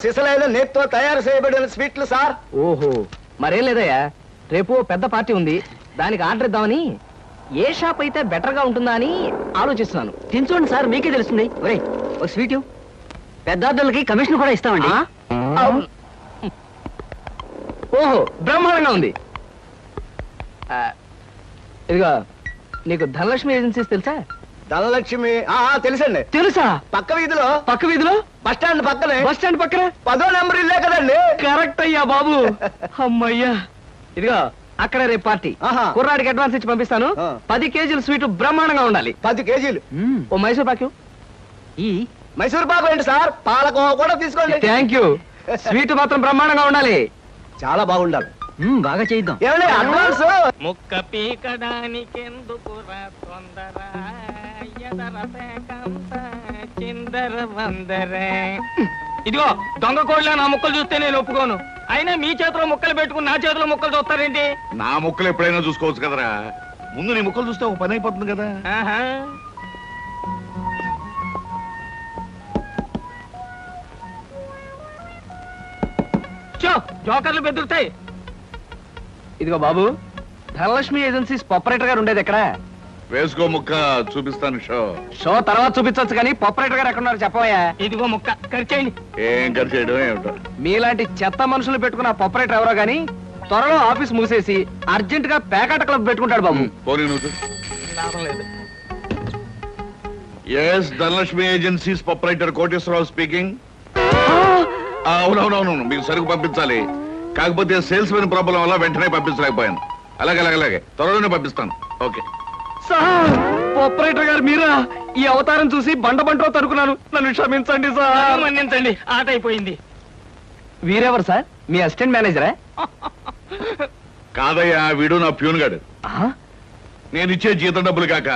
సిసలైన నేతితో తయారు చేయబడిన స్వీట్లు సార్. ఓహో, మరేం లేదయ్యా, రేపు పెద్ద పార్టీ ఉంది, దానికి ఆర్డర్ ఇద్దామని. ఏ షాప్ అయితే బెటర్ గా ఉంటుందా అని ఆలోచిస్తున్నాను. తినచూడండి సార్, మీకే తెలుస్తుంది. ఒరే, ఒక స్వీట్ పెద్ద ఆర్డర్లకి కమిషన్ కూడా ఇస్తామండి. ఓహో, బ్రహ్మాండంగా ఉంది. ఇదిగో, నీకు ధనలక్ష్మి ఏజెన్సీస్ తెలుసా? ధనలక్ష్మి తెలుసండి. తెలుసా? పక్క వీధిలో బస్ స్టాండ్ పక్కనే. 10వ నెంబర్ ఇల్లే కదండి. కరెక్ట్ అయ్యా బాబు. అమ్మయ్యా. ఇదిగో, అక్కడ రేపు పార్టీ. కుర్రాడికి అడ్వాన్స్ ఇచ్చి పంపిస్తాను. 10 కేజీల స్వీట్ బ్రహ్మాండంగా ఉండాలి. 10 కేజీలు. ఓ మైసూర్ పాకు. ఈ మైసూర్ పాకు ఏంటి సార్? పాలకోవా కూడా తీసుకోండి. Thank you. స్వీట్ మాత్రం బ్రహ్మాండంగా ఉండాలి. చాలా బాగుండాలి. బాగా చేద్దాం. ఏమండి అడ్వాన్స్? ముక్క పీకడానికెందుకురా తొందర, చిందర వందరే. ఇదిగో, దొంగ కోళ్ళ నా ముక్కలు చూస్తే నేను ఒప్పుకోను. అయినా మీ చేతిలో ముక్కలు పెట్టుకుని నా చేతిలో ముక్కలు చూస్తారేంటి? నా ముక్కలు ఎప్పుడైనా చూసుకోవచ్చు కదరా. ముందు నీ ముక్కలు చూస్తే ఒక పని అయిపోతుంది కదా. జోకర్లు బెదురుతాయి. ఇదిగో బాబు, ధనలక్ష్మి ఏజెన్సీస్ ఆపరేటర్ గారు ఉండేది ఎక్కడ? వేసుకో ముక్క, చూపిస్తాను. షో తర్వాత చూపించవచ్చు కానీ ఆపరేటర్ గారు ఎక్కడున్నారు చెప్పవయ్యా. ఇదిగో ముక్క, ఖర్చేయండి. ఏం ఖర్చు చేయడం ఏమిటో. మీలాంటి చెత్త మనుషులు పెట్టుకున్న ఆపరేటర్ ఎవరో గానీ త్వరలో ఆఫీస్ మూసేసి అర్జెంట్ గా పేకాట క్లబ్ పెట్టుకుంటాడు బాబు. పోనీ నువ్వు. Yes, Dhanalakshmi agencies operator Koteswararao speaking. అవునవునవును, మీకు సరుకు పంపించాలి. కాకపోతే సేల్స్ మెన్ ప్రాబ్లం వల్ల వెంటనే పంపించలేకపోయాను. అలాగే త్వరలోనే పంపిస్తాను. Okay sir. ఆపరేటర్ గారు మీరా? ఈ అవతారం చూసి బండబంటో తరుకున్నాను, నన్ను క్షమించండి సార్. మన్నించండి, ఆట అయిపోయింది. వీరెవరు సార్? మీ అసిస్టెంట్ మేనేజరా? కాదయ్యా, వీడు నా ప్యూన్ గాడు. నేను ఇచ్చే జీతం డబ్బులు కాక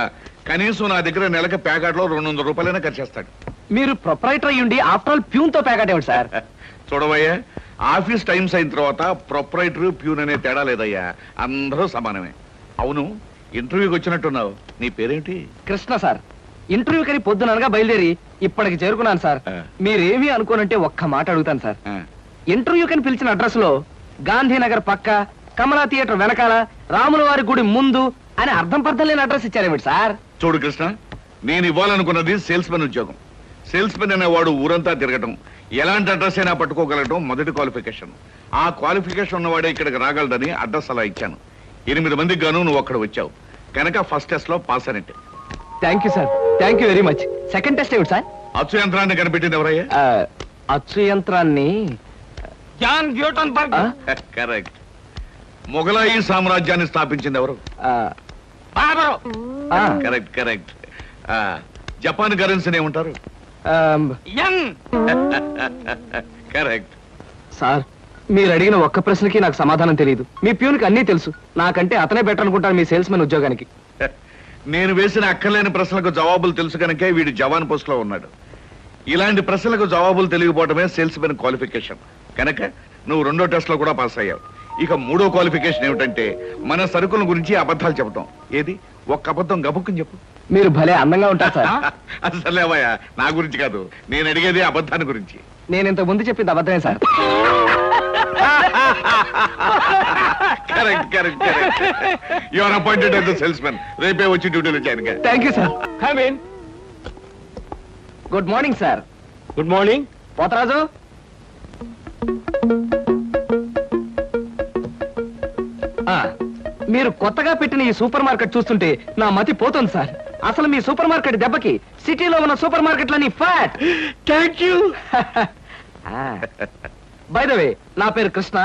కనీసం నా దగ్గర నెలకి ప్యాకెట్లో 200 రూపాయలైనా ఖర్చు చేస్తాడు. మీరు ప్రొపరైటర్ అయ్యుండి ఆఫ్టర్ ఆల్ ప్యూన్ తో ప్యాకెట్ ఏమిటి సార్? చూడవయ్యా, ఆఫీస్ టైమ్స్ అయిన తర్వాత ప్రొపరైటర్ ప్యూన్ అనే తేడా లేదయ్యా, అందరూ సమానమే. అవును, ఇంటర్వ్యూకి వచ్చినట్టున్నావు, నీ పేరేంటి? కృష్ణ సార్. ఇంటర్వ్యూ కని పొద్దుననగా బయలుదేరి ఇప్పటికి చేరుకున్నాను సార్. మీరేమీ అనుకోనంటే ఒక్క మాట అడుగుతాను సార్. ఇంటర్వ్యూ కని పిలిచిన అడ్రస్ లో గాంధీనగర్ పక్క, కమలా థియేటర్ వెనకాల, రాముల వారి గుడి ముందు అని అర్థం పర్థం లేని అడ్రస్ ఇచ్చారేమిటి సార్? చూడు కృష్ణ, నేను ఇవ్వాలనుకున్నది సేల్స్ మెన్ ఉద్యోగం. సేల్స్ మెన్ అనేవాడు ఊరంతా తిరగటం, ఎలాంటి అడ్రస్ అయినా పట్టుకోగలగటం మొదటి క్వాలిఫికేషన్. ఆ క్వాలిఫికేషన్ ఉన్నవాడే ఇక్కడికి రాగలడని అడ్రస్ అలా ఇచ్చాను. 8 మందికి గాను నువ్వు అక్కడ వచ్చావు కనుక ఫస్ట్ టెస్ట్ లో పాస్ అనేట్టు. Thank you sir, thank you very much. Second test ఏమిటి సార్? అచ్చు యంత్రాన్ని కనిపెట్టింది ఎవరయ్యా? అచ్చు యంత్రాన్ని జాన్ గ్యూటన్బర్గ్. కరెక్ట్. మొఘలాయి సామ్రాజ్యాన్ని స్థాపించింది ఎవరు? కరెక్ట్. జపాన్ కరెన్సీని ఏమంటారు? కరెక్ట్. సార్, మీరు అడిగిన ఒక్క ప్రశ్నకి నాకు సమాధానం తెలియదు. మీ ప్యూన్కి అన్నీ తెలుసు. నాకంటే అతనే బెటర్ అనుకుంటాను మీ సేల్స్ మెన్ ఉద్యోగానికి. నేను వేసిన అక్కర్లేని ప్రశ్నలకు జవాబులు తెలుసు కనుకే వీడు జవాన్ పోస్ట్ లో ఉన్నాడు. ఇలాంటి ప్రశ్నలకు జవాబులు తెలియకపోవటమే సేల్స్ మెన్ క్వాలిఫికేషన్. కనుక నువ్వు 2వ టెస్ట్ లో కూడా పాస్ అయ్యావు. ఇక 3వ క్వాలిఫికేషన్ ఏమిటంటే మన సరుకుల గురించి అబద్ధాలు చెప్పటం. ఏది? ఒక్క అబద్ధం గబుక్కుని చెప్పు. మీరు భలే అందంగా ఉంటారు సార్. అసలేవయ్యా, నా గురించి కాదు, నేను అడిగేది అబద్ధాన్ని గురించి. నేను ఇంతకు ముందు చెప్పింది అబద్ధమే sir. Correct. You are appointed as the sales men. రేపే వచ్చి డ్యూటీలో జాయిన్ గా. Thank you sir. Good morning sir. Good morning. Potharaju, మీరు కొత్తగా పెట్టిన ఈ సూపర్ మార్కెట్ చూస్తుంటే నా మతి పోతుంది సార్. అసలు మీ సూపర్ మార్కెట్ దెబ్బకి సిటీలో ఉన్న సూపర్ మార్కెట్లన్నీ flat. Thank you. By the way, నా పేరు Krishna,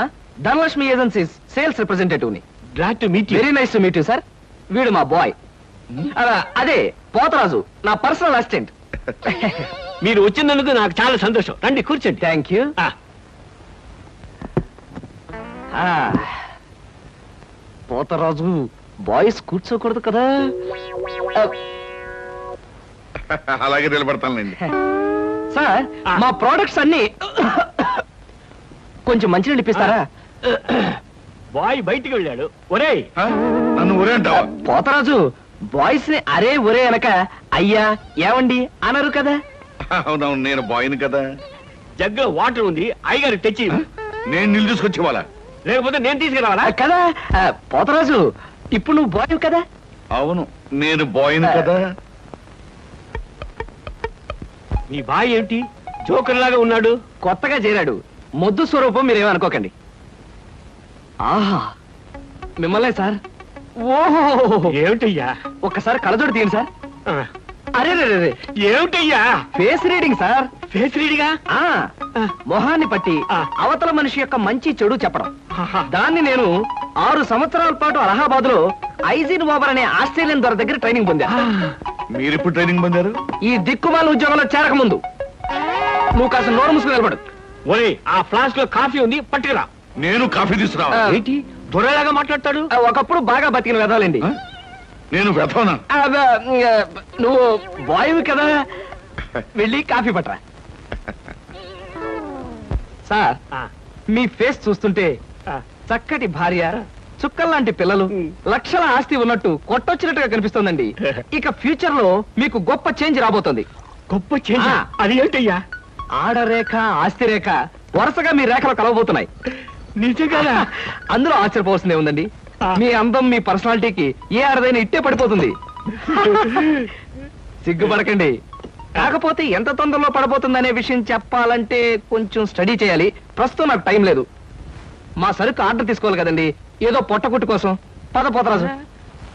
Dhanalakshmi agencies sales representative ని. Glad to meet you. Very nice to meet you sir. వీడు మా బాయ్. అదే పోతరాజు, నా పర్సనల్ అసిస్టెంట్. మీరు వచ్చినందుకు నాకు చాలా సంతోషం. రండి కూర్చోండి. Thank you. పోతరాజు, బాయ్స్ కూర్చోకూడదు కదా? అలాగే నిలబడతానండి. సార్, మా ప్రోడక్ట్స్ అన్ని కొంచెం మంచినీళ్ళు ఇప్పిస్తారా? బాయ్ బయటికి వెళ్ళాడు. ఒరేయ్, నన్ను ఒరే అంటావా? పోతరాజు, బాయ్స్ ని అరే ఒరే అనక అయ్యా ఏమండి అనరు కదా? అవునవును, నేను బాయ్ని కదా. జగ్గులో వాటర్ ఉంది, అయ్యగారు తెచ్చి. నేను నీళ్ళు తీసుకొచ్చి వాళ్ళ లేకపోతే నేను తీసుకురావాలా? కదా పోతరాజు, ఇప్పుడు నువ్వు బాయ్ కదా? అవును, నేను బాయ్ని కదా. మీ బాయ్ ఏంటి జోకర్ లాగా ఉన్నాడు? కొత్తగా చేరాడు, మొద్దు స్వరూపం, మీరేమనుకోకండి. ఆహా, మిమ్మల్నే సార్. ఓహో, ఏమిటయ్యా? ఒక్కసారి కళ్ళజోడు తీయండి సార్. ఆ, అరే రే, ఏమిటయ్యా? Face reading sir. ఫేస్ రీడిగా? ఆ మొహాన్ని పట్టి ఆ. అవతల మనిషి యొక్క మంచి చెడు చెప్పడం. ఆహా. దాన్ని నేను 6 సంవత్సరాల పాటు అలహాబాద్ లో ఐజిన్ ఓవర్ అనే ఆస్ట్రేలియన్ దొర దగ్గర ట్రైనింగ్ పొందా. మీరెప్పుడు ట్రైనింగ్ పొందారు? ఈ దిక్కుమాల ఉద్యోగంలో చేరక ముందు. నువ్వు కాస్త నోరు మూసుకుని నిలబడు. ఒరే, ఆ ఫ్లాస్క్ లో కాఫీ ఉంది, పట్టుకురా. నేను కాఫీ తీసుకురావా? ఏంటి దొరలాగా మాట్లాడతాడు? ఒకప్పుడు బాగా బతికిన వెదాలండి. నేను వెతవనా? నువ్వు బాయ్వి కదా, వెళ్ళి కాఫీ పట్టరా. సార్, ఆ, మీ ఫేస్ చూస్తుంటే ఆ. చక్కటి భార్య, చుక్కల్లాంటి పిల్లలు, లక్షల ఆస్తి ఉన్నట్టు కొట్టొచ్చినట్టుగా కనిపిస్తోందండి. ఇక ఫ్యూచర్ లో మీకు గొప్ప చేంజ్ రాబోతోంది. గొప్ప చేంజ్. ఆ. అది ఏంటయ్యా? ఆడరేఖ, ఆస్తి రేఖ వరుసగా మీ రేఖలు కలవబోతున్నాయి. నిజంగా? అందులో ఆశ్చర్యపోవాల్సిందే ఉందండి. ఆ. మీ అందం, మీ పర్సనాలిటీకి ఏ ఆడదైనా ఇట్టే పడిపోతుంది. సిగ్గుపడకండి. కాకపోతే ఎంత తొందరలో పడబోతుందనే విషయం చెప్పాలంటే కొంచెం స్టడీ చేయాలి. ప్రస్తుతం నాకు టైం లేదు. మా సరుకు ఆర్డర్ తీసుకోవాలి కదండి, ఏదో పొట్టకుట్టు కోసం. పద పోతరాజు.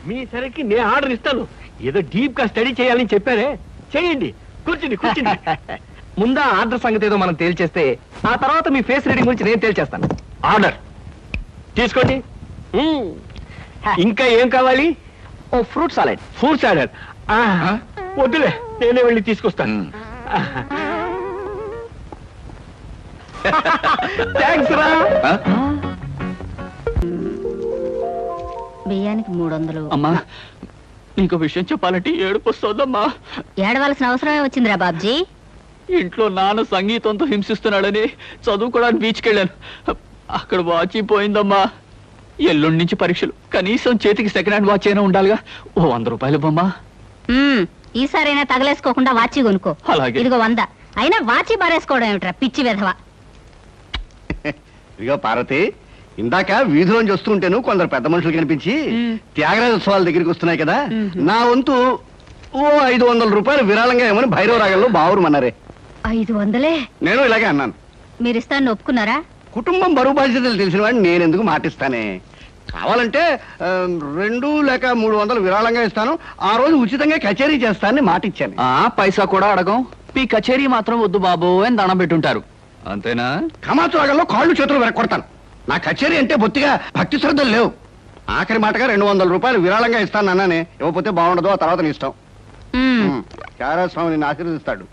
మీ సరికి నేను ఆర్డర్ ఇస్తాను. ఏదో డీప్ గా స్టడీ చేయాలని చెప్పారే, చేయండి. కూర్చుని కూర్చుని. ముందా ఆర్డర్ సంగతి ఏదో మనం తేల్చేస్తే ఆ తర్వాత మీ ఫేస్ రీడింగ్ గురించి నేను తేల్చేస్తాను. ఆర్డర్ తీసుకోండి. ఇంకా ఏం కావాలి? ఓ ఫ్రూట్ సాలెడ్. Fruits order. వద్దులే, నేనే వెళ్ళి తీసుకొస్తాను. థ్యాంక్స్ రా. బియ్యానికి 300. అమ్మా, నీకు విషయం చెప్పాలంటే ఏడుపు వస్తోందమ్మా. ఏడవలసిన అవసరమే వచ్చిందిరా బాబ్జీ. ఇంట్లో నాన్న సంగీతంతో హింసిస్తున్నాడని చదువుకోవడానికి బీచ్కి వెళ్ళాను. అక్కడ వాచ్ పోయిందమ్మా. ఎల్లుండి నుంచి పరీక్షలు, కనీసం చేతికి సెకండ్ హ్యాండ్ వాచ్ అయినా ఉండాలిగా. ఓ 100 రూపాయలు బొమ్మా. ఈసారైనా తగలేసుకోకుండా వాచి కొనుక్కో. అలాగే. ఇదిగో 100. అయినా వాచి బారేసుకోవడం ఏమిట్రా పిచ్చి వెధవ. ఇదిగో పార్వతి, ఇందాక వీధిలోంచి వస్తుంటేను కొందరు పెద్ద మనుషులు కనిపించి త్యాగరాజోత్సవాల దగ్గరికి వస్తున్నాయి కదా, నా వంతు ఓ 500 రూపాయలు విరాళంగా ఏమని భైరవ రాగంలో బావురమన్నారే. 500? నేను ఇలాగే అన్నాను. మీరిస్తాను ఒప్పుకున్నారా? కుటుంబం బరువు బాధ్యతలు తెలిసిన వాడిని నేను ఎందుకు మాటిస్తానే. కావాలంటే 2 లేక 300 విరాళంగా ఇస్తాను. ఆ రోజు ఉచితంగా కచేరీ చేస్తానని మాటిచ్చాను. పైసా కూడా అడగం. మీ కచేరీ మాత్రం వద్దు బాబు అని దండం పెట్టుంటారు, అంతేనా? కమాతు రాగంలో కాళ్ళు చేతులు వెరక్కొడతాను. నా కచేరీ అంటే బొత్తిగా భక్తి శ్రద్ధలు లేవు. ఆఖరి మాటగా 200 రూపాయలు విరాళంగా ఇస్తాను అన్నానే. ఇవ్వకపోతే బాగుండదు, ఆ తర్వాత నీ ఇష్టం. చారాస్వామి నిన్ను ఆశీర్వదిస్తాడు.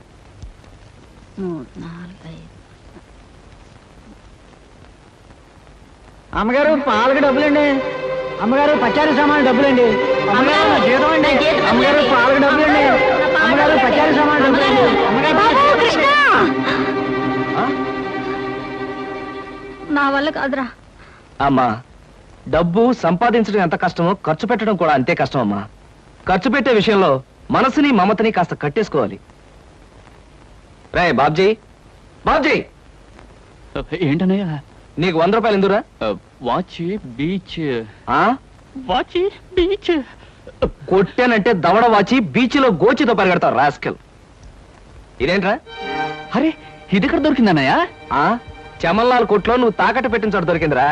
3, 4, 5. అమ్మగారు పాలకు డబ్బులండి. అమ్మగారు పచారీ సామాన్ డబ్బులండి. అమ్మగారు నా జీతం అండి. అమ్మగారు పాలకు డబ్బులండి. అమ్మగారు పచారీ సామాన్ డబ్బులండి. నా వల్ల కాదురా. అమ్మా, డబ్బు సంపాదించడం ఎంత కష్టమో ఖర్చు పెట్టడం కూడా అంతే కష్టం అమ్మా. ఖర్చు పెట్టే విషయంలో మనసుని మమతని కాస్త కట్టేసుకోవాలి. రే బాబ్జీ, బాబ్జీ, ఏంటనయ్యా? నీకు 100 రూపాయలు ఎందురా? Watch beach. ఆ? వాచ్ బీచ్ కొట్టానంటే దవడ వాచి బీచ్లో గోచితో పరిగెడతావు రాస్కెల్. ఇదేంట్రా? అరే, ఇది ఎక్కడ దొరికిందన్నయ్యా? ఆ చమల్లాల్ కొట్లో నువ్వు తాకట్టు పెట్టిన చోట దొరికిందిరా.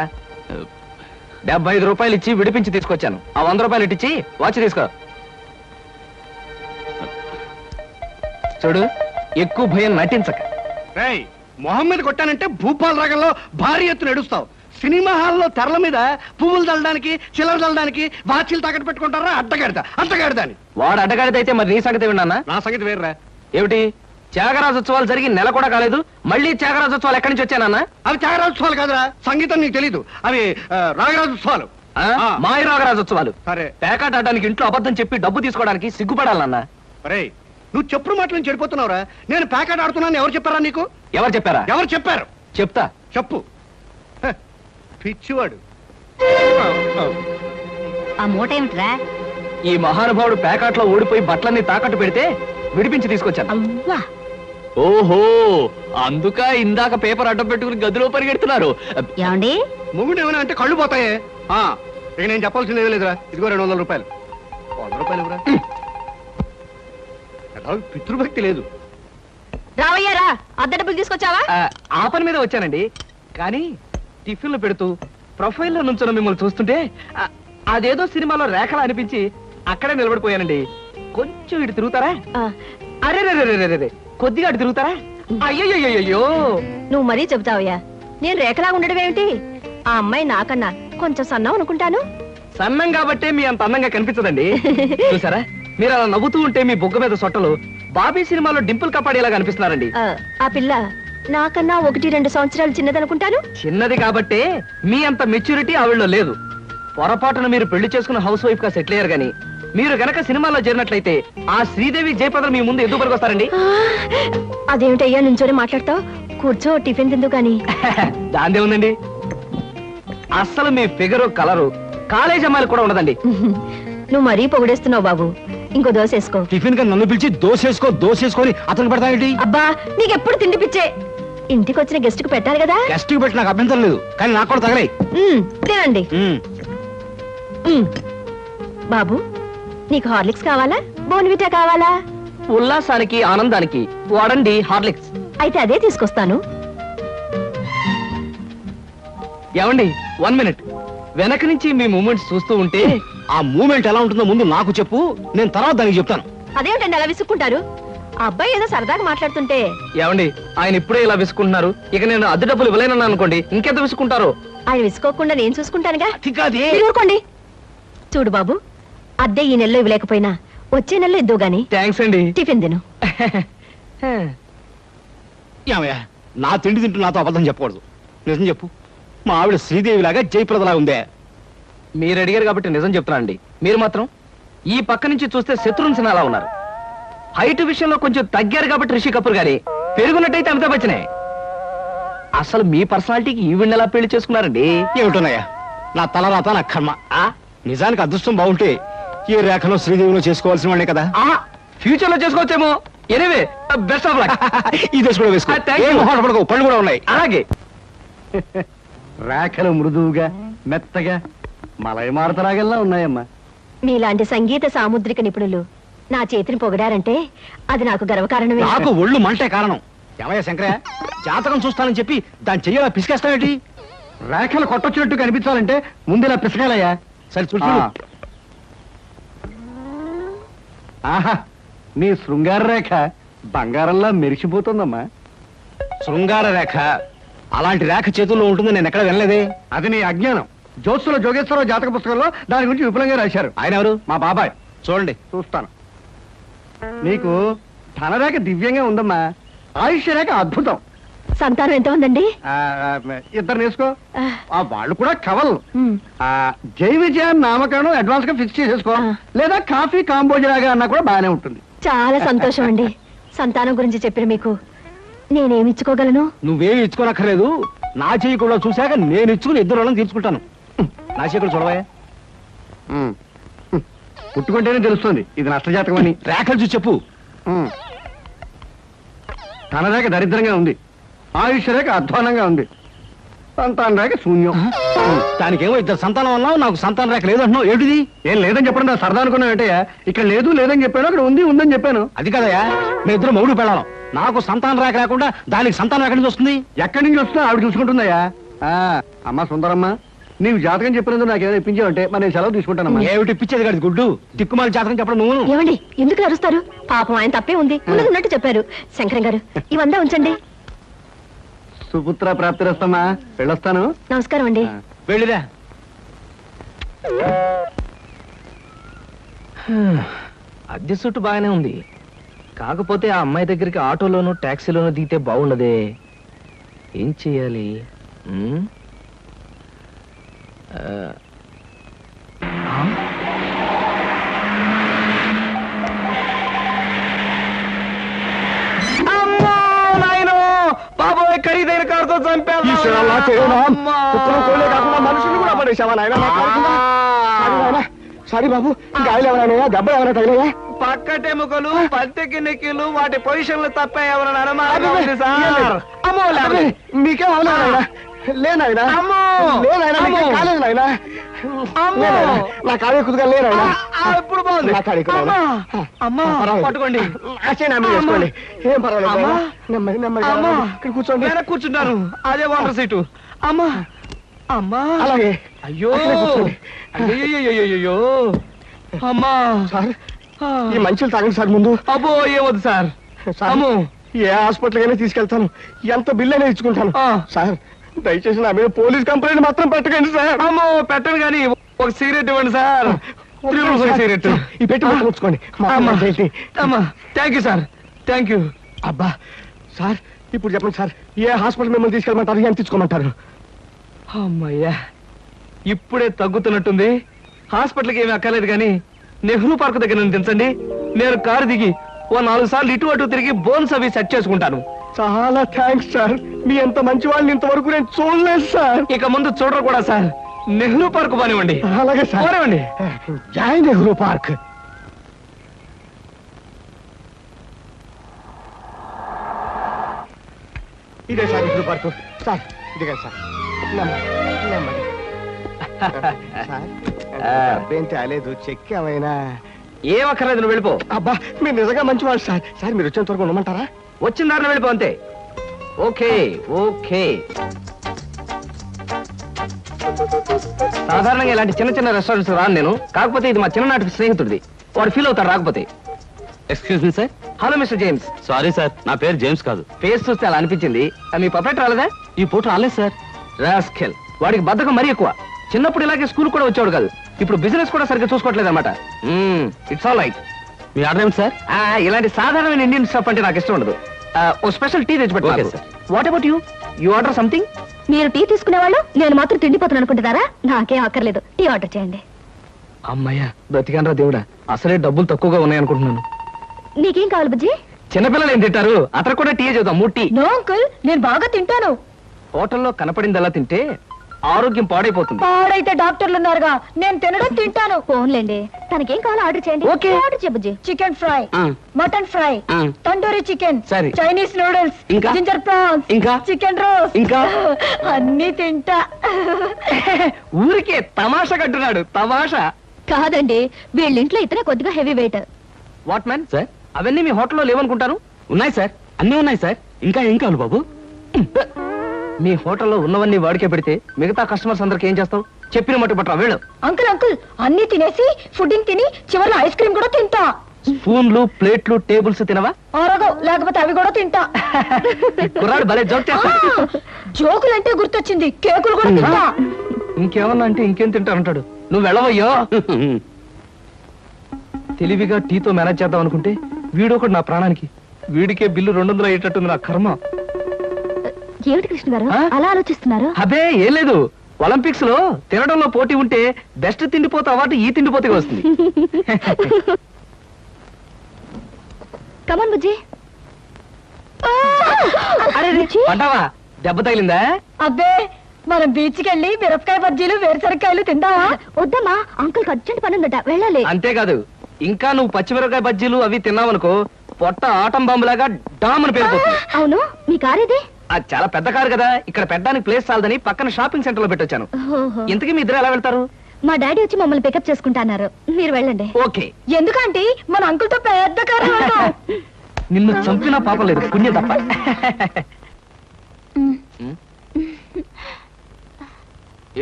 75 రూపాయలు ఇచ్చి విడిపించి తీసుకొచ్చాను. ఆ 100 రూపాయలు ఇట్టించి వాచ్ తీసుకో. చూడు, ఎక్కువ భయం నటించక. రేయ్, మొహం మీద కొట్టానంటే భూపాల్ రాగంలో భారీ ఎత్తున ఎడుస్తావు. సినిమా హాల్లో తెరల మీద పువ్వులు చల్లడానికి, చిల్లర చల్లడానికి వాచీలు తాకట్టు పెట్టుకుంటారా? అడ్డగాడిదా అని. వాడు అడ్డగాడిదైతే మరి నీ సంగతి విన్నానా? నా సంగతి వేర్రా. ఏమిటి, త్యాగరాజోత్సవాలు జరిగి నెల కూడా కాలేదు, మళ్ళీ త్యాగరాజోత్సవాలు ఎక్కడి నుంచి వచ్చానన్నా? అవి త్యాగరాజోత్సవాలు కాదురా, సంగీతం నీకు తెలీదు. అవి రాగరాజోత్సవాలు. మాయ రాగరాజోత్సవాలు. సరే, పేకాట ఆడడానికి ఇంట్లో అబద్ధం చెప్పి డబ్బు తీసుకోవడానికి సిగ్గుపడాలన్నా? రేయ్, నువ్వు చెప్పుడు మాటలు చెడిపోతున్నావురా. నేను ప్యాకెట్ ఆడుతున్నాను ఎవరు చెప్పారా నీకు? ఎవరు చెప్పారా? ఎవరు చెప్పారు? చెప్తా, చెప్పు. హ, పిచ్చివాడు. ఆ మూట ఏమిట్రా? ఈ మహానుభావుడు పేకాట్లో ఓడిపోయి బట్టలన్నీ తాకట్టు పెడితే విడిపించి తీసుకొచ్చాను. అవ్వా, ఓహో అందుక ఇందాక పేపర్ అడ్డం పెట్టుకుని గదిలో పరిగెడుతున్నారు. ఏమండి మొగుడు ఏమైనా అంటే కళ్ళు పోతాయే. ఇక నేను చెప్పాల్సింది ఏమీ లేదురా. ఇదిగో 200 రూపాయలు. 100 రూపాయలు ఇవ్వరా. పితృభక్తి లేదు. రావయ్యారా అద్దె డబ్బులు తీసుకొచ్చావా? ఆ పని మీద వచ్చానండి. కానీ టిఫిన్లు పెడుతూ ప్రొఫైల్లో నుంచున్న మిమ్మల్ని చూస్తుంటే అదేదో సినిమాలో రేఖలా అనిపించి అక్కడే నిలబడిపోయానండి. కొంచెం ఇటు తిరుగుతారా? అరే రే కొద్దిగా అటు తిరుగుతారా? అయ్యో నువ్వు మరీ చెబుతావయ్యా. నేను రేఖలాగా ఉండడం ఏమిటి? ఆ అమ్మాయి నాకన్నా కొంచెం సన్నం అనుకుంటాను. సన్నం కాబట్టే మీ అంత అందంగా కనిపించదండి. చూసారా, మీరు అలా నవ్వుతూ ఉంటే మీ బొగ్గ మీద సొట్టలు బాబీ సినిమాలో డింపుల్ కపాడేలాగా అనిపిస్తున్నారండి. ఆ పిల్ల నాకన్నా 1-2 సంవత్సరాలు చిన్నదనుకుంటాను. చిన్నది కాబట్టే మీ అంత మెచ్యూరిటీ ఆవిడలో లేదు. పొరపాటున మీరు పెళ్లి చేసుకున్న హౌస్ వైఫ్ గా సెటిల్ అయ్యారు గానీ మీరు గనక సినిమాలో చేరినట్లయితే ఆ శ్రీదేవి జయప్రద మీ ముందు ఎందుకు పనికొస్తారండి? అదేమిటయ్యా నుంచోనే మాట్లాడతావు? కూర్చో, టిఫిన్ తిందు గాని. దాందే ఉందండి. అస్సలు మీ ఫిగరు కలరు కాలేజ్ అమ్మాయిలు కూడా ఉండదండి. నువ్వు మరీ పొగిడేస్తున్నావు బాబు. ఇంకో దోశ వేసుకో. టిఫిన్ గా నన్ను పిలిచి దోసేసుకొని అతను పెడతానండి. అబ్బా నీకెప్పుడు తిండి పిచ్చే. ఇంటికి వచ్చిన గెస్ట్ కు పెట్టాలి కదా. గెస్ట్ కి పెట్టి నాకు అభ్యంతరం లేదు, కానీ నాకు కూడా తగలే. తినండి. బాబు నీకు హార్లిక్స్ కావాలా, బోన్విటా కావాలా? ఉల్లాసానికి ఆనందానికి వాడండి హార్లిక్స్. అయితే అదే తీసుకొస్తాను. ఏమండి 1 మినిట్. వెనక నుంచి మీ మూమెంట్స్ చూస్తూ ఉంటే ఆ మూమెంట్ ఎలా ఉంటుందో ముందు నాకు చెప్పు, నేను తర్వాత దానికి చెప్తాను. అదేమిటండి అలా విసుక్కుంటారు? ఆ అబ్బాయి ఏదో సరదాగా మాట్లాడుతుంటే. ఏమండి ఆయన ఇప్పుడే ఇలా విసుకుంటున్నారు, ఇక నేను అద్దె డబ్బులు ఇవ్వలేనన్నా అనుకోండి ఇంకెంత విసుకుంటారో. ఆయన విసుకోకుండా నేను చూసుకుంటానుగా. అది మీరు ఊరుకోండి. చూడు బాబు, అద్దె ఈ నెలలో ఇవ్వలేకపోయినా వచ్చే నెలలో ఇద్దు గాని. థ్యాంక్స్ అండి. టిఫిన్ తిను. ఏమయ్యా, నా తిండి తింటూ నాతో అబద్ధం చెప్పకూడదు. నిజం చెప్పు, మా ఆవిడ శ్రీదేవిలాగా జయప్రదలా ఉందే? మీరు అడిగారు కాబట్టి నిజం చెప్తున్నా అండి. మీరు మాత్రం ఈ పక్క నుంచి చూస్తే శత్రుఘ్న సిన్హా ఉన్నారు. హైట్ విషయంలో కొంచెం తగ్గారు కాబట్టి రిషి కపూర్ గారి, పెరుగున్నట్టయితే అమితాబ్ బచ్చనే. అసలు మీ పర్సనాలిటీకి ఈవిడ్ని ఎలా పెళ్లి చేసుకున్నారండి? ఏమిటోనయ్యా, నా తలరాత నా కర్మ. నిజానికి అదృష్టం బాగుంటే ఈ రేఖలో శ్రీదేవిలో చేసుకోవాల్సిన వాడే కదా. ఫ్యూచర్ లో చేసుకోవచ్చేమో. Anyway best of luck. ఈ దశ కూడా వేసుకో. పళ్ళు కూడా ఉన్నాయి. అలాగే. రేఖలు మృదువుగా మెత్తగా మలయమారుతరాగల్లా ఉన్నాయమ్మా. మీలాంటి సంగీత సాముద్రిక నిపుణులు నా చేతిని పొగిడారంటే అది నాకు గర్వకారణమే. నాకు ఒళ్ళు మంటే కారణం. ఏమయ్యా శంకరయ్య, జాతకం చూస్తానని చెప్పి దాని చెయ్యాల పిసికేస్తావేంటి? రేఖలు కొట్టొచ్చినట్టు కనిపించాలంటే ముందు ఇలా పిసకాలయ్యా. సరే చూడు. ఆహా, నీ శృంగార రేఖ బంగారంలా మెరిసిపోతుందమ్మా. శృంగార రేఖ అలాంటి రేఖ చేతుల్లో ఉంటుంది నేను ఎక్కడ వినలేదే. అది నీ అజ్ఞానం. జ్యోత్సుల జోగేశ్వరరావు జాతక పుస్తకంలో దాని గురించి విపులంగా రాశారు. ఆయన ఎవరు? మా బాబాయ్. చూడండి. చూస్తాను. నీకు ధనరేఖ దివ్యంగా ఉందమ్మా. ఆయుష్య రేఖ అద్భుతం. సంతానం ఎంత ఉందండి? 2 వేసుకో. వాళ్ళు కూడా కవలు. ఉమ్. జై విజయాన్ని నామకరణం అడ్వాన్స్ గా ఫిక్స్ చేసేసుకో. లేదా కాఫీ కాంబోజలాగా అన్నా కూడా బాగానే ఉంటుంది. చాలా సంతోషం అండి. సంతానం గురించి చెప్పిన మీకు నేనేమి ఇచ్చుకోగలను? నువ్వేమి ఇచ్చుకోనక్కర్లేదు. నా చెయ్యి కూడా చూశాక నేను ఇచ్చుకుని 2 రోజులను తీర్చుకుంటాను. నా చెయ్యి కూడా చూడవా. పుట్టుకుంటేనే తెలుస్తుంది ఇది నష్టజాతకం అని. రేఖలు చూసి చెప్పు. ధనరేఖ దరిద్రంగా ఉంది. ఆయుష్ రేఖ అధ్వానంగా ఉంది. సంతాన రేఖ శూన్యం. దానికేమో 2 సంతానం అన్నావు, నాకు సంతాన రేఖ లేదంటున్నావు. ఏంటిది? ఏం లేదని చెప్పడం నా సరదా అనుకున్నావు ఏంటయ్యా? ఇక్కడ లేదు లేదని చెప్పాను, అక్కడ ఉంది ఉందని చెప్పాను. అది కదయ్యా, మీ ఇద్దరు మొగుడు పెళ్ళాం. నాకు సంతాన రేఖ లేకుండా దానికి సంతానం ఎక్కడి నుంచి వస్తుంది? ఎక్కడి నుంచి వస్తున్నా ఆవిడ చూసుకుంటుందయ్యా. అమ్మా సుందరమ్మ, నీవు జాతకం చెప్పినందుకు నాకేదో ఇప్పించావంటే మరి నేను సెలవు తీసుకుంటానమ్మా. ఏమిటి ఇప్పించేది కాదు గుడ్డు, దిక్కుమాలి జాతకం చెప్పడం నువ్వు. ఏమండి ఎందుకు అరుస్తారు? పాపం ఆయన తప్పే ఉంది, ఉన్నట్టు చెప్పారు. శంకరం గారు ఇవంతా ఉంచండి. సుపుత్ర ప్రాప్తిరస్తమ్మా, వెళ్ళొస్తాను. నమస్కారం అండి. వెళ్ళిరా. అద్దె సుట్టు బాగానే ఉంది, కాకపోతే ఆ అమ్మాయి దగ్గరికి ఆటోలోను టాక్సీలోను దిగితే బాగుండదే. ఏం చెయ్యాలి? బాబోయ్, ఖరీదైన కారుతో చంపాను. మనుషులు కూడా పడేసావా నాయన? సారీ బాబు, గాయలు ఎవరైనా దెబ్బలు ఎవరైనా తగిలాయా? పక్కటెముకలు పత్తికి నెక్కిలు వాటి పొజిషన్లు తప్ప ఎవరైనా అనుమానంగా ఉంది సార్. అమ్మో లేవలే. మీకేం అవలేదా? లేనాయనా అమ్మో. లేనాయనా, మీకేం అమ్మో. కాలేదు నాయనా. అమ్మో. లేనాయనా, నా కాడే కుదుగా లేనాయనా. ఇప్పుడు బాగుంది. నా కాడే కుదుగా. అమ్మా. అమ్మా పర్వాలేదు. పట్టుకోండి. అచ్చే నా మీద వేసుకోండి. ఏం పర్వాలేదు అమ్మా. నాయనా. నెమ్మది నెమ్మది అమ్మా. ఇక్కడ కూర్చోండి. వెనక్కి కూర్చుంటాను. అదే వాటర్ సీటు. అమ్మా అమ్మా. అలాగే. అయ్యో అక్కడే కూర్చోండి. అయ్యో అమ్మా. సార్, ఈ మంచులు తాగండి సార్ ముందు. అబ్బో ఏవద్దు సార్. సార్, అమ్మో. ఏ హాస్పిటల్ అయినా తీసుకెళ్తాను, ఎంత బిల్ అయినా ఇచ్చుకుంటాను. ఆ. సార్, దయచేసి నా మీద పోలీస్ కంప్లైంట్ మాత్రం పెట్టకండి సార్. అమ్మో పెట్టను కానీ ఒక సిగరెట్ ఇవ్వండి సార్. 3 రూపీస్ ఒక సిగరెట్. ఈ పెట్టి పక్కన ఉంచుకోండి. మా అమ్మా అమ్మ చేసి. అమ్మా thank you sir. Thank you. అబ్బా సార్, ఇప్పుడు చెప్పండి సార్, ఏ హాస్పిటల్ మిమ్మల్ని తీసుకెళ్ళమంటారు, ఎంత తీసుకోమంటారు? అమ్మయ్యా ఇప్పుడే తగ్గుతున్నట్టుంది. హాస్పిటల్కి ఏమీ అక్కర్లేదు కానీ నెహ్రూ పార్క్ దగ్గర నన్ను దించండి. నేను కారు దిగి ఓ 4 సార్లు ఇటు అటు తిరిగి బోన్స్ అవి సెట్ చేసుకుంటాను. చాలా థ్యాంక్స్ సార్, మీ ఎంత మంచి వాళ్ళని ఇంతవరకు నేను చూడలేదు సార్. ఇక ముందు చూడరు కూడా సార్. నెహ్రూ పార్క్ బానివ్వండి. అలాగే సార్. పోనివ్వండి. జై నెహ్రూ పార్క్. ఇదే సార్ నెహ్రూ పార్క్. సార్ ఇదిగా సార్. నెమ్మది నెమ్మది. సార్, అబ్బేం తేలేదు, చెక్ ఏమైనా? ఏం అక్కర్లేదు నువ్వు వెళ్ళిపో. అబ్బా మీరు నిజంగా మంచివాళ్ళు సార్. సార్ మీరు వచ్చేంత వరకు ఉండమంటారా? వచ్చిన దారిలో వెళ్ళిపో అంతే. Okay okay. సాధారణంగా ఇలాంటి చిన్న చిన్న రెస్టారెంట్స్ రాను నేను. కాకపోతే ఇది మా చిన్ననాటి స్నేహితుడిది. వాడు ఫీల్ అవుతాడు రాకపోతే. Excuse me sir. Hello mister James. Sorry sir, నా పేరు జేమ్స్ కాదు. ఫేస్ చూస్తే అలా అనిపించింది. మీ పర్ఫెక్ట్ రాలేదా? ఈ పూట రాలేదు సార్. రాస్కెల్. వాడికి బద్ధకం మరీ ఎక్కువ. చిన్నప్పుడు ఇలాగే స్కూల్ కూడా వచ్చాడు కాదు. ఇప్పుడు బిజినెస్ కూడా సరిగ్గా చూసుకోవట్లేదు అనమాట. It's all right. Me order ఏమిటి సార్? ఇలాంటి సాధారణమైన ఇండియన్ స్టఫ్ అంటే నాకు ఇష్టం ఉండదు. ఓ స్పెషల్ టీ తెచ్చి Okay, పెట్టు. sir. What about you? You order something? మీరు టీ తీసుకునేవాళ్ళు, నేను మాత్రం తిండిపోతాను అనుకుంటున్నారా? నాకేం అక్కర్లేదు, టీ ఆర్డర్ చేయండి. అమ్మయ్యా బ్రతికానరా దేవుడా. అసలే డబ్బులు తక్కువగా ఉన్నాయనుకుంటున్నాను. నీకేం కావాలి బుజ్జి? చిన్నపిల్లలు ఏం తింటారు? అతను కూడా టీ చూద్దాం. 3 టీ. నో అంకుల్, నేను బాగా తింటాను. హోటల్లో కనపడిందల్లా తింటే ఆరోగ్యం పాడైపోతుంది. పాడైతే డాక్టర్లు ఉన్నారుగా, నేను తినడం తింటాను. ఫోన్లేండి, తనకేం కావాలో ఆర్డర్ చేయండి. ఓకే. ఆర్డర్ చేయ బుజ్జి. చికెన్ ఫ్రై, ఆ. మటన్ ఫ్రై, ఆ. తండూరి చికెన్, సరే. చైనీస్ నూడిల్స్, ఇంకా? జింజర్ ప్రాన్స్, ఇంకా? చికెన్ రోస్, ఇంకా? అన్ని తింటా. ఊరికే తమాషా కట్టున్నాడు. తమాషా కాదండి, వీళ్ళింట్లో ఇతనే కొద్దిగా heavy weight. What man sir, అవన్నీ మీ హోటల్లో లేవనుకుంటాను. ఉన్నాయి సార్, అన్నీ ఉన్నాయి సార్. ఇంకా ఏం కావాలి బాబు? మీ హోటల్లో ఉన్నవన్నీ వాడికే పెడితే మిగతా కస్టమర్స్ అందరికి ఏం చేస్తావు? చెప్పిన మట్టు పట్టరా వెళ్ళు. అంకుల్ అంకుల్, అన్ని తినేసి ఫుడ్డింగ్ తిని చివరిలో ఐస్ క్రీమ్ కూడా తింటా. స్పూన్లు ప్లేట్లు టేబుల్స్ తినవా? ఆరోగో, లేకపోతే అవి కూడా తింటా. కుర్రాడు భలే జోక్ చేస్తాడు. జోకులంటే గుర్తొచ్చింది, కేకులు కూడా తింటా. ఇంకేమన్నా అంటే ఇంకేం తింటానంటాడు. నువ్వు వెళ్ళవయ్యో. తెలివిగా టీతో మేనేజ్ చేద్దాం అనుకుంటే వీడొకడు నా ప్రాణానికి. వీడికే బిల్లు 200 అయ్యేటట్టుంది నా కర్మ. ఏమిటి కృష్ణ గారు ఆ? అలా ఆలోచిస్తున్నారు? అబే ఏం లేదు. ఒలింపిక్స్ లో తినడంలో పోటీ ఉంటే బెస్ట్ తిండిపోతే అవార్డు ఈ తిండిపోతేగా వస్తుంది. కమాన్ బుజ్జి. అరే పడ్డావా? దెబ్బ తగిలిందా? అబ్బే, మనం బీచ్ కి వెళ్ళి మిరపకాయ బజ్జీలు వేరుసరికాయలు తిందామా? వద్దమ్మా, అంకుల్ అర్జెంట్ పని ఉందట, వెళ్ళాలి. అంతేకాదు, ఇంకా నువ్వు పచ్చిమిరపకాయ బజ్జీలు అవి తిన్నావనుకో పొట్ట ఆటం బాంబులాగా డామ్ అని పేరుపోతుంది. అవును, మీ కార్ ఇది? అది చాలా పెద్ద కారు కదా, ఇక్కడ పెట్టడానికి ప్లేస్ చాలదని పక్కన షాపింగ్ సెంటర్ లో పెట్టొచ్చాను. ఓహో. ఇంతకీ మీ ఇద్దరు ఎలా వెళ్తారు? మా డాడీ వచ్చి మమ్మల్ని పికప్ చేసుకుంటా అన్నారు, మీరు వెళ్ళండి. ఓకే. ఎందుకంటే మన అంకుల్ తో పెద్ద కారు వెళ్తాం. నిన్ను చంపినా పాపం లేదు, పుణ్యం తప్ప.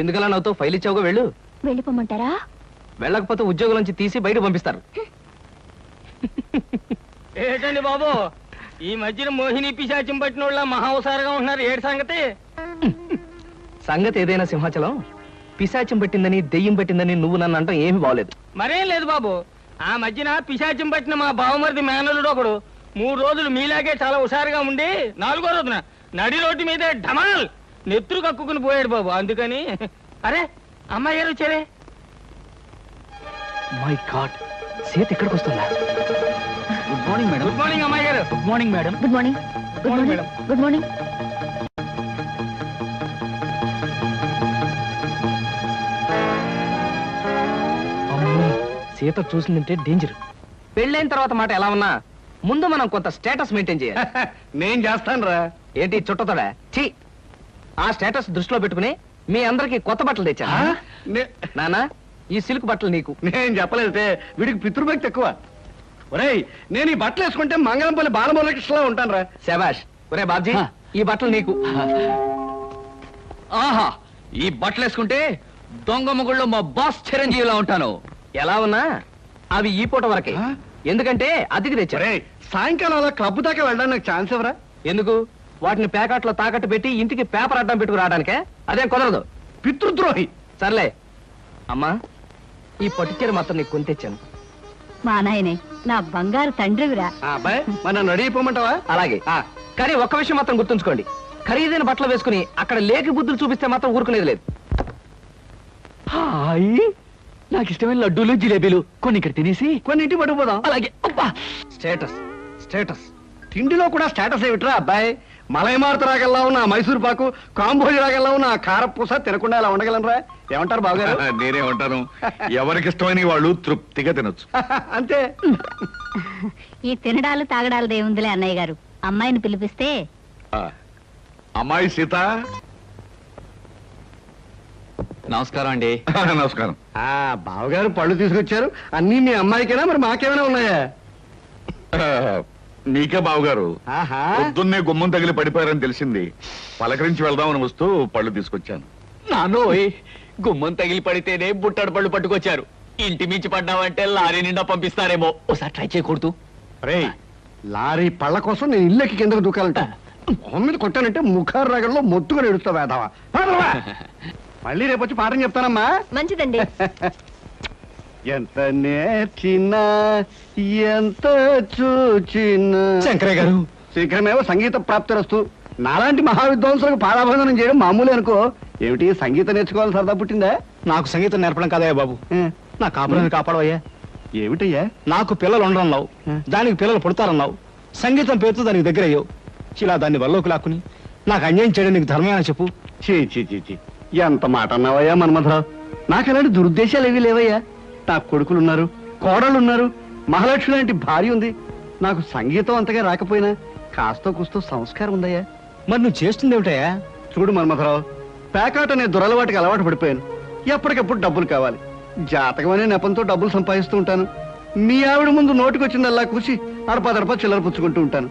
ఎందుకలా నవ్వుతో ఫైల్ ఇచ్చావుగా వెళ్ళు. వెళ్ళిపోమంటారా? వెళ్ళకపోతే ఉద్యోగం నుంచి తీసి బయట పంపిస్తారు. ఏంటండి బాబు, ఈ మధ్యన మోహిని పిశాచం పట్టిన వాళ్ళ మహావసారగా ఉంటున్నారు. ఏడు సంగతి? సంగతి ఏదైనా సింహాచలం, పిశాచం పెట్టిందని దెయ్యం పెట్టిందని నువ్వు నన్ను అంటాం ఏమీ బాగలేదు. మరేం లేదు బాబు, ఆ మధ్యన పిశాచం పట్టిన మా బావమరిది మేనలుడు ఒకడు 3 రోజులు మీలాగే చాలా హుషారుగా ఉండి 4వ రోజున నడి రోడ్డు మీదే ఢమాల్ నెత్తురు కక్కుకుని పోయాడు బాబు. అందుకని అరే అమ్మాయి గారు వచ్చారే. మై గాడ్, సీత ఇక్కడికి వస్తుందా? Good morning madam. Good morning అమ్మాయి గారు. Good morning madam. Good morning. Good morning madam. Good morning. అమ్మో, సీత చూసిందంటే డేంజర్. పెళ్ళైన తర్వాత మాట ఎలా ఉన్నా ముందు మనం కొంత స్టేటస్ మెయింటైన్ చేయాలి. నేను చేస్తాను రా. ఏంటి చుట్టతోడా? ఛీ! ఆ స్టేటస్ దృష్టిలో పెట్టుకుని మీ అందరికి కొత్త బట్టలు తెచ్చా. నానా, ఈ సిల్క్ బట్టలు నీకు. నేను చెప్పలేదే, వీడికి పితృభక్తి ఎక్కువ. ఒరేయ్, నేను ఈ బట్టలు వేసుకుంటే మంగళంపల్లి బాలమురకృష్ణలా ఉంటాను రా. శబాష్. ఒరే బాబ్జీ, ఈ బట్టలు నీకు. ఆహా, ఈ బట్టలు వేసుకుంటే దొంగ మొగుళ్ళు మా బాస్ చిరంజీవిలా ఉంటాను. ఎలా ఉన్నా అవి ఈ పూట వరకే. ఎందుకంటే అతికి తెచ్చా. ఒరేయ్, సాయంకాలం అలా క్లబ్ దాకా వెళ్ళడానికి నాకు ఛాన్స్ ఎవరా? ఎందుకు? వాటిని ప్యాకెట్లో తాకట్టు పెట్టి ఇంటికి పేపర్ అడ్డం పెట్టుకు రావడానికే. అదేం కుదరదు. పితృద్రోహి. సర్లే అమ్మా, ఈ పట్టుచీర మాత్రం నీకు కొని తెచ్చాను. మా నాయనే నా బంగారు తండ్రివిరా. అబ్బాయి, మరి నన్ను రెడీ అయిపోమంటావా? అలాగే. కానీ ఒక్క విషయం మాత్రం గుర్తుంచుకోండి, ఖరీదైన బట్టలు వేసుకుని అక్కడ లేకి బుద్ధులు చూపిస్తే మాత్రం ఊరుకునేది లేదు. హాయ్, నాకు ఇష్టమైన లడ్డూలు జిలేబీలు కొన్ని ఇక్కడ తినేసి కొన్ని ఇంటికి పట్టుకుపోదాం. అలాగే. అబ్బా, స్టేటస్ స్టేటస్. తిండిలో కూడా స్టేటస్ ఏమిట్రా అబ్బాయి? మలైమారుత రాగల్లా ఉన్న మైసూర్ పాకు, కాంబోజి రాగల్లా ఉన్న కారపూస తినకుండా ఇలా ఉండగలనరా? ఏమంటారు బావగారు? నేనేమంటాను, ఎవరికి ఇష్టమైన వాళ్ళు తృప్తిగా తినొచ్చు. అంతే. ఈ తినడాలు తాగడాలు దేవుందిలే అన్నయ్య గారు. అమ్మాయిని పిలిపిస్తే ఆ, అమ్మాయి సీత. నమస్కారం అండి. నమస్కారం. ఆ బావగారు పళ్ళు తీసుకొచ్చారు. అన్నీ మీ అమ్మాయికేనా, మరి మాకేమైనా ఉన్నాయా? ఆ, నీకే బావగారు. ఆహా. పొద్దున్నే గుమ్మం తగిలి పడిపోయారని తెలిసింది. పలకరించి వెళ్దామని వస్తూ పళ్ళు తీసుకొచ్చాను. నానోయ్, గుమ్మం తగిలి పడితేనే బుట్టడు పళ్ళు పట్టుకొచ్చారు. ఇంటి మించి పడ్డావంటే లారీ నిండా పంపిస్తారేమో. ఒకసారి ట్రై చేయకూడదు. రేయ్, లారీ పళ్ళ కోసం నేను ఇల్లెక్కి కిందకు దూకాలంట. మొహం మీద కొట్టానంటే ముఖారు రగల్లో మొత్తుగా ఎడుస్తావు వేదావా. మళ్ళీ రేపు వచ్చి పాఠం చెప్తానమ్మా. మంచిదండి. ఎంత నేర్చినా ఎంత చూచినా. శంకరయ్య గారు, శీఘ్రమేవో సంగీత ప్రాప్తిరస్తు. నాలాంటి మహావిద్వాంసులకు పారాభందనం చేయడం మామూలే అనుకో. ఏమిటి, సంగీతం నేర్చుకోవాలి సరదా పుట్టిందా? నాకు సంగీతం నేర్పడం కాదయ్యా బాబు, నా కాపురాన్ని కాపాడవయ్యా. ఏమిటయ్యా? నాకు పిల్లలు ఉండరన్నావు, దానికి పిల్లలు పుడతారన్నావు. సంగీతం పేరుతో దానికి దగ్గర అయ్యావు. ఇలా దాన్ని వల్లోకి లాక్కుని నాకు అన్యాయం చేయడం నీకు ధర్మమేనా చెప్పు? చీ చీ చీ చీ, ఎంత మాట అన్నావయ్యా మన్మథరావు. నాకు అలాంటి దురుద్దేశాలు ఏవీ లేవయ్యా. నాకు కొడుకులున్నారు, కోడళ్ళున్నారు, మహాలక్ష్మి లాంటి భార్య ఉంది. నాకు సంగీతం అంతగా రాకపోయినా కాస్తో కూస్తో సంస్కారం ఉందయ్యా. మరి నువ్వు చేస్తుంది ఏమిటయ్యా? చూడు మన్మథరావు, పేకాట అనే దురలవాటికి అలవాటు పడిపోయాను. ఎప్పటికప్పుడు డబ్బులు కావాలి. జాతకం అనే నెపంతో డబ్బులు సంపాదిస్తూ ఉంటాను. మీ ఆవిడ ముందు నోటికొచ్చిందల్లా కూసి అడపా చిల్లర పుచ్చుకుంటూ ఉంటాను.